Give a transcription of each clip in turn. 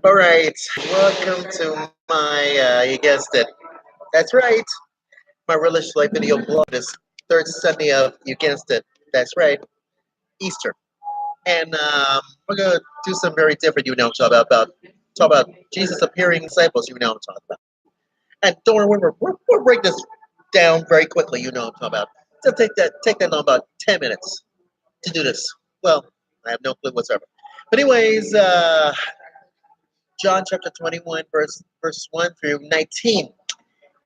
All right, welcome to my, you guessed it. That's right, my religious life video blog this third Sunday of, you guessed it. That's right, Easter. And we're going to do some very different, talk about Jesus appearing disciples, you know what I'm talking about. And don't worry, we'll break this down very quickly, you know what I'm talking about. It'll take that long about 10 minutes to do this. Well, I have no clue whatsoever. But anyways, John chapter 21, verse 1 through 19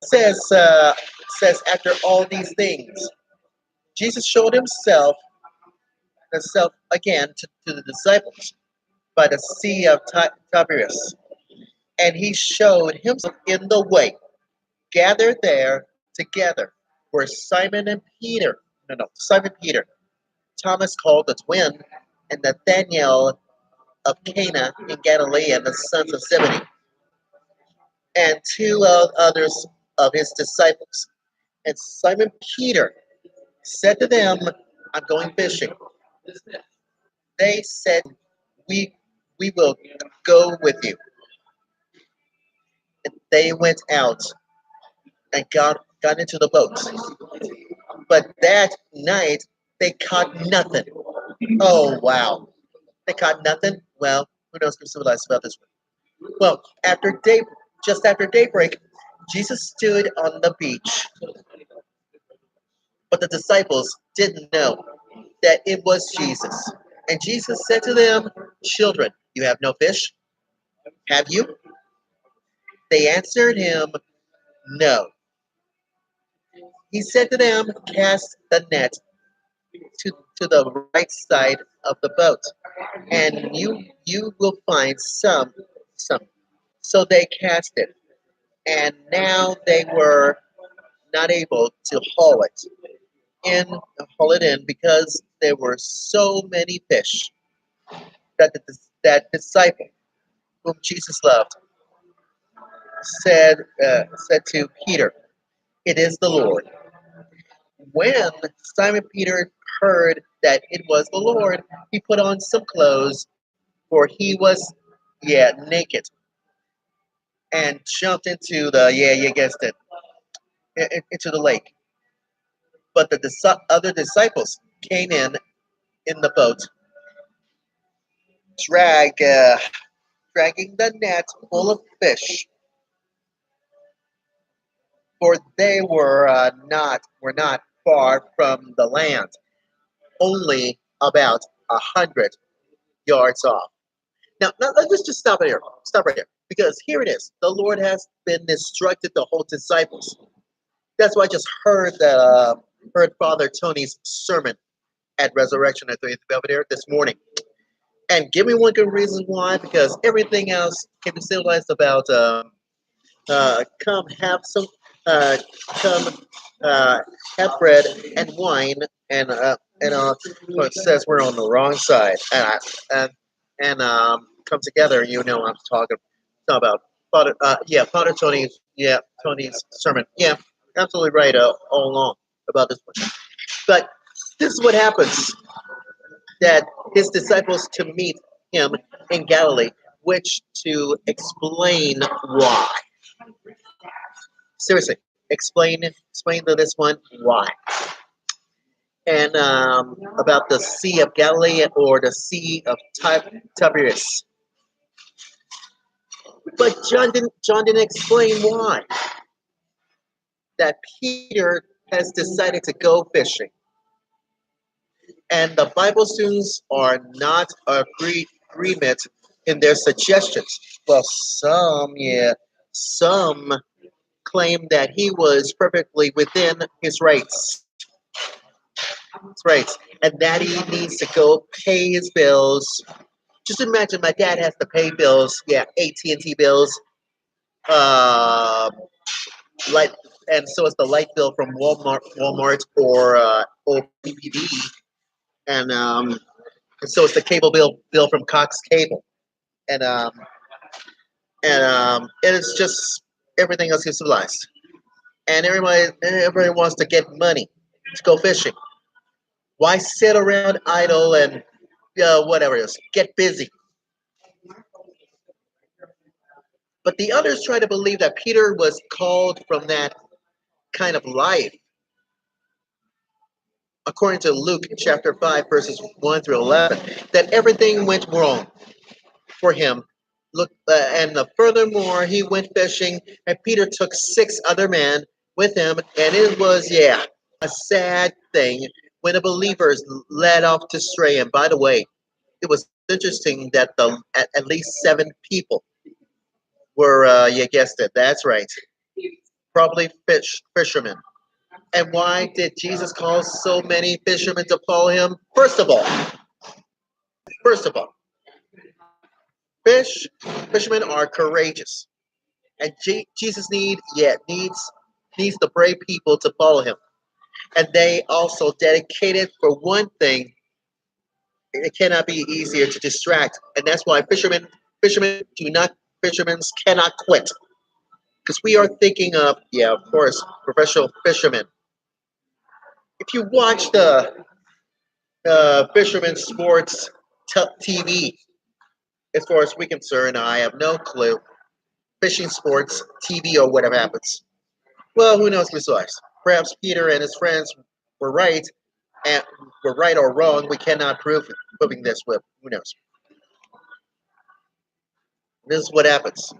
says says after all these things, Jesus showed himself again to the disciples by the sea of Tiberias, and he showed himself in the way. Gathered there together were Simon and Peter, Simon Peter, Thomas called the twin, and Nathanael of Cana in Galilee, and the sons of Zebedee, and two others of his disciples. And Simon Peter said to them, I'm going fishing. They said, We we will go with you. And they went out and got into the boat. But that night they caught nothing. Oh wow. They caught nothing? Well, who knows who's civilized about this one. Well, just after daybreak, Jesus stood on the beach, but the disciples didn't know that it was Jesus. And Jesus said to them, Children, you have no fish? Have you? They answered him, No. He said to them, Cast the net to the right side of the boat, and you will find some. So they cast it, and now they were not able to in haul it in because there were so many fish that disciple whom Jesus loved said to Peter, "It is the Lord." When Simon Peter heard that it was the Lord, he put on some clothes, for he was, naked, and jumped into you guessed it, into the lake. But the other disciples came in the boat, drag, uh, dragging the net full of fish, for they were not far from the land, only about 100 yards off. Now let's just stop right here. Stop right here. Because here it is. The Lord has been instructed to hold disciples. That's why I just heard Father Tony's sermon at Resurrection at the Belvedere this morning. And give me one good reason why, because everything else can be civilized about come have some come have bread and wine and well, it says we're on the wrong side and come together. You know what I'm talking about. Father Tony's Tony's sermon. Yeah, absolutely right. All along about this one. But this is what happens that his disciples to meet him in Galilee, which to explain why. Seriously, explain to this one why. And about the Sea of Galilee or the Sea of Tiberias. But John didn't explain why. That Peter has decided to go fishing. And the Bible students are not agreement in their suggestions. Well, some claim that he was perfectly within his rights, and that he needs to go pay his bills. Just imagine my dad has to pay bills, AT&T bills, uh, light, and so it's the light bill from Walmart or BPD, and so it's the cable bill from Cox Cable, and and it's just everything else is civilized, and everybody wants to get money to go fishing. Why sit around idle and whatever it is? Get busy. But the others try to believe that Peter was called from that kind of life, according to Luke chapter 5, verses 1 through 11, that everything went wrong for him. Look, furthermore, he went fishing, and Peter took six other men with him, and it was, yeah, a sad thing when the believers led off to stray. And by the way, it was interesting that at least seven people were, you guessed it, that's right, probably fishermen. And why did Jesus call so many fishermen to follow him? First of all, fish fishermen are courageous, and Jesus needs the brave people to follow him. And they also dedicated for one thing. It cannot be easier to distract, and that's why fishermen cannot quit, because we are thinking of, yeah, of course, professional fishermen. If you watch the fishermen sports TV, as far as we're concerned, I have no clue. Fishing sports TV or whatever happens. Well, who knows besides? Perhaps Peter and his friends were right, and were right or wrong. We cannot proving this with. Who knows? This is what happens.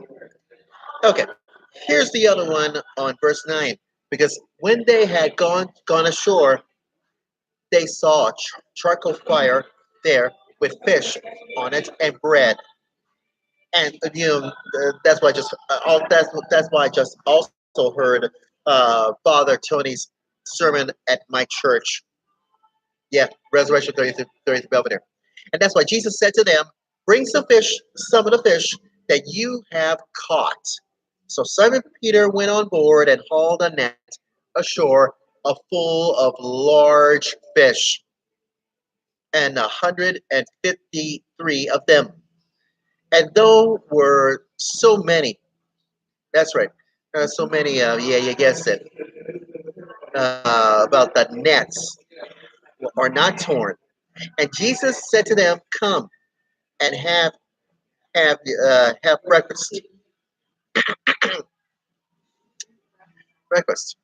Okay, here's the other one on verse 9. Because when they had gone ashore, they saw a charcoal fire there with fish on it and bread. And that's why I just all that's why I just also heard Father Tony's sermon at my church. Yeah, Resurrection 30th Belvedere. And that's why Jesus said to them, "Bring some of the fish that you have caught." So Simon Peter went on board and hauled a net ashore, full of large fish, and 153 of them. And though were so many, that's right, so many, yeah, you guessed it, about the nets are not torn. And Jesus said to them, "Come and have breakfast." Breakfast.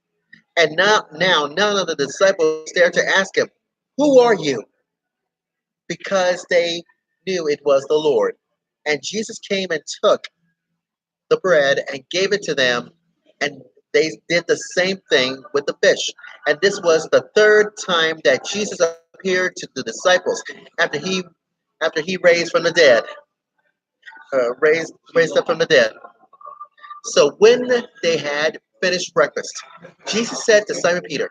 And now none of the disciples dared to ask him, "Who are you?" Because they knew it was the Lord. And Jesus came and took the bread and gave it to them, and they did the same thing with the fish. And this was the third time that Jesus appeared to the disciples after he raised from the dead, raised up from the dead. So when they had finished breakfast, Jesus said to Simon Peter,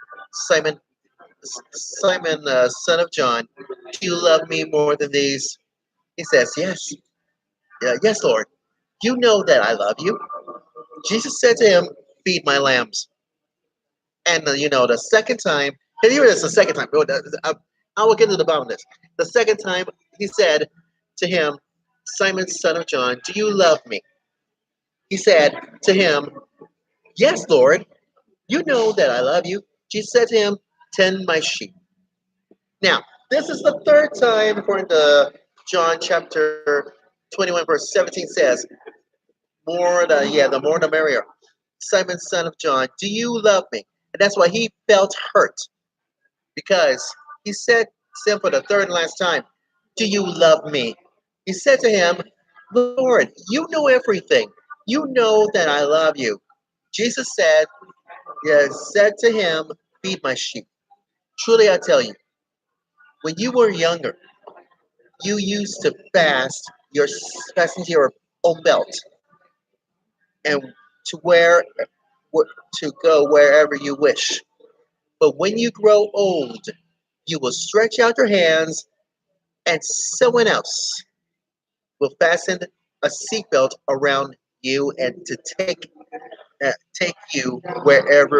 "Simon, Simon, son of John, do you love me more than these?" He says, "Yes, yes, Lord. You know that I love you." Jesus said to him, "Feed my lambs." And the second time, and here it is the second time. I will get to the bottom of this. The second time he said to him, "Simon, son of John, do you love me?" He said to him, "Yes, Lord. You know that I love you." Jesus said to him, "Tend my sheep." Now, this is the third time, according to John chapter 21, verse 17 says, the more the merrier. "Simon, son of John, do you love me?" And that's why he felt hurt, because he said to him for the third and last time, "Do you love me?" He said to him, "Lord, you know everything. You know that I love you." Jesus said to him, "Feed my sheep. Truly I tell you, when you were younger, you used to fasten your own belt, and to to go wherever you wish. But when you grow old, you will stretch out your hands, and someone else will fasten a seatbelt around you, and to take you where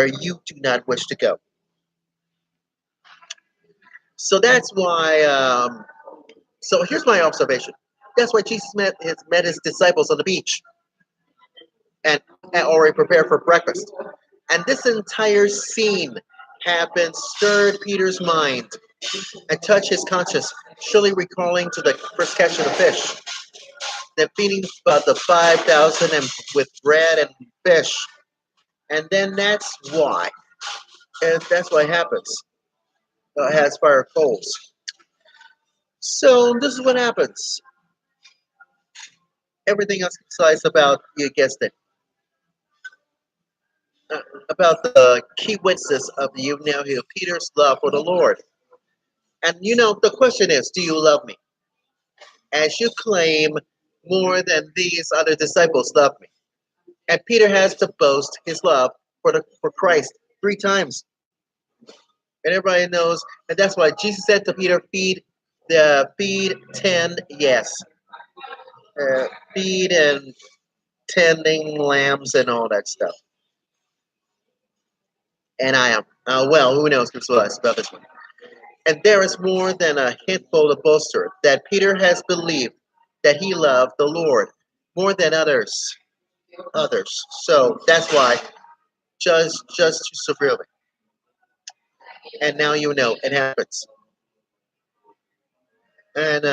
you do not wish to go." So that's why. So here's my observation. That's why Jesus met his disciples on the beach, and had already prepared for breakfast. And this entire scene happened stirred Peter's mind and touched his conscience, surely recalling to the first catch of the fish. They're feeding about the 5,000 and with bread and fish. And then that's why. And that's what happens. It has fire coals. So this is what happens. Everything else besides about, you guessed it, uh, about the key witnesses of you now here, Peter's love for the Lord. And the question is, do you love me? As you claim more than these other disciples love me. And Peter has to boast his love for Christ 3 times. And everybody knows, and that's why Jesus said to Peter, feed 10, yes. Feed and tending lambs and all that stuff. And I am. Well, who knows about this one. And there is more than a handful of boasters that Peter has believed that he loved the Lord more than others. So that's why judge severely. And now you know it happens. And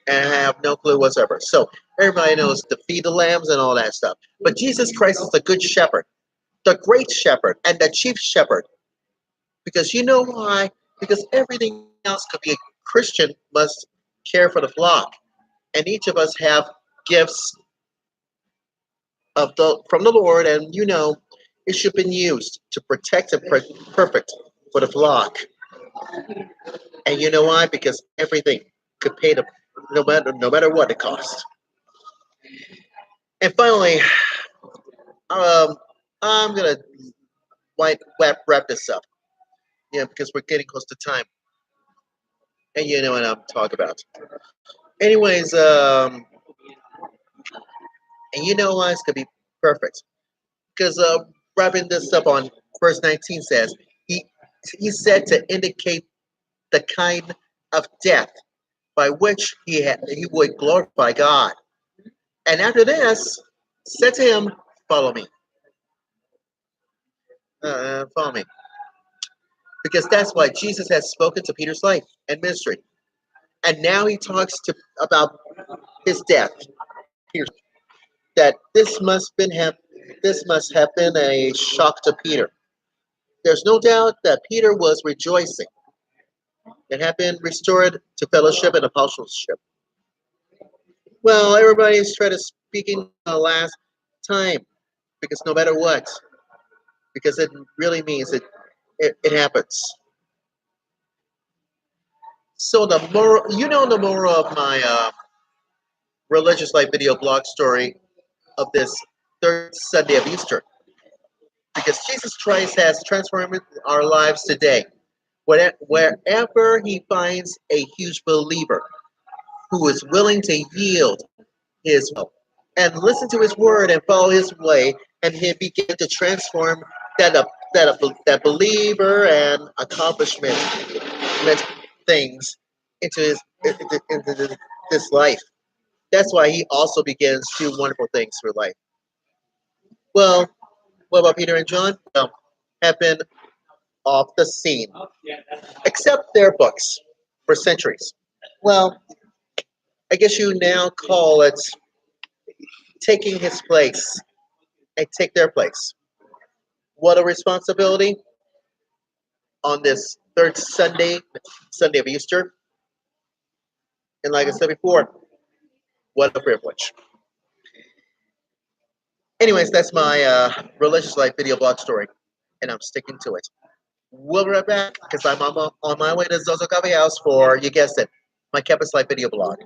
and I have no clue whatsoever. So everybody knows to feed the lambs and all that stuff. But Jesus Christ is the good shepherd, the great shepherd, and the chief shepherd. Because you know why? Because everything else could be a Christian must care for the flock. And each of us have gifts from the Lord, and it should be used to protect and perfect for the flock. And you know why? Because everything could pay the no matter what it costs. And finally, um, I'm gonna wrap this up. Yeah, because we're getting close to time, and you know what I'm talking about. Anyways, and you know why it's gonna be perfect because wrapping this up on verse 19 says he he said to indicate the kind of death by which he would glorify God. And after this, said to him, "Follow me, follow me," because that's why Jesus has spoken to Peter's life and ministry, and now he talks about his death. Here's that this must have been a shock to Peter. There's no doubt that Peter was rejoicing and had been restored to fellowship and apostleship. Well, everybody's trying to speak in the last time because no matter what, because it really means it happens. So the moral of my religious life video blog story of this third Sunday of Easter, because Jesus Christ has transformed our lives today. Wherever he finds a huge believer who is willing to yield his will and listen to his word and follow his way, and he began to transform that believer and accomplishment things into this life. That's why he also begins to do wonderful things for life. Well, what about Peter and John? Well, have been off the scene, except their books for centuries. Well, I guess you now call it taking his place and take their place. What a responsibility on this third Sunday of Easter. And like I said before, what a privilege. Anyways, that's my religious life video blog story, and I'm sticking to it. We'll be right back because I'm on my way to Zozo Coffee House for, you guessed it, my Campus Life video blog.